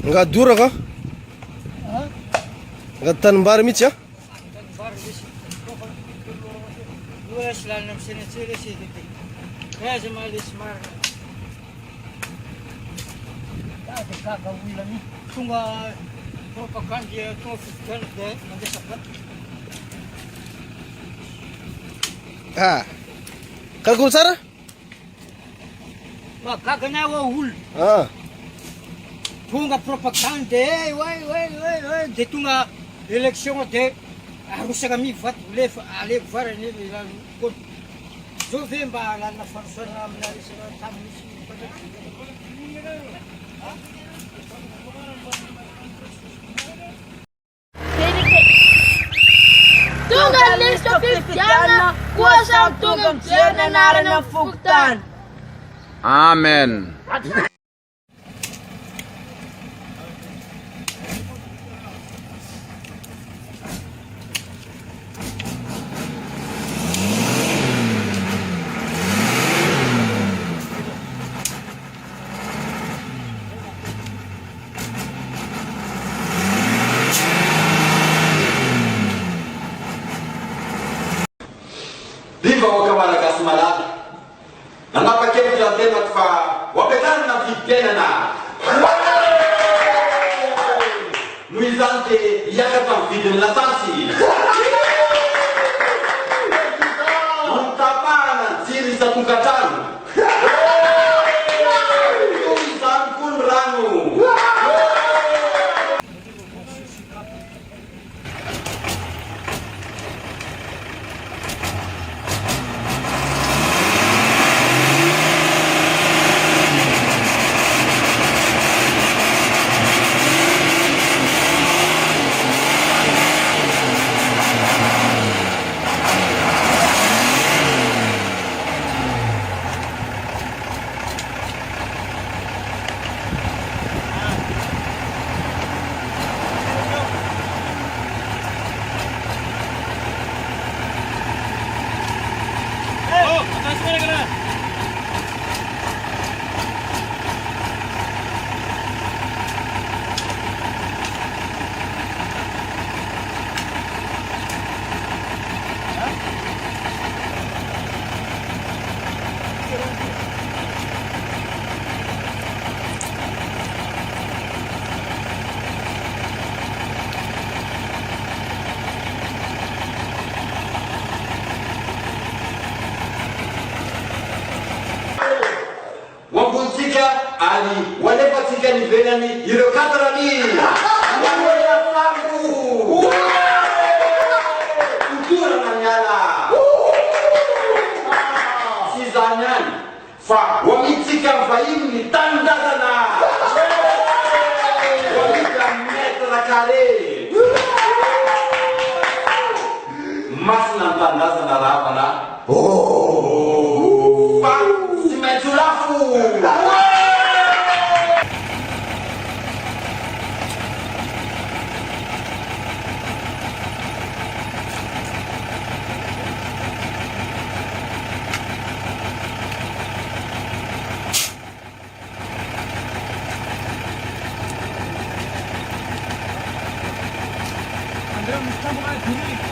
Enggak dura ka? Enggak tanbar mihitsy a? Ah, kalkul sara? Kagana wa ul. Ah, Tunga propaganda, de tunga election de harus kami vote ale vara ni la kon. So vem ba la na farsana menari sera tamis. Tunggal lista Kristiana, kuasa tunggal siya na ng fugtan. Amen. Viva o kamaragas malaki. Nanapakemi la tema fa wapekana na vipena. Luizante yakatan vidin la tansi. Untapana siri sa tukatan. Luizan kun ranu. Ali wale patika ni venani yirokatara ni wale sabu utura nanyala sizanyan fa wamitika faim ni tandana wamika metra kare masna tandaza na rabana fa simetulafu Andrea, me está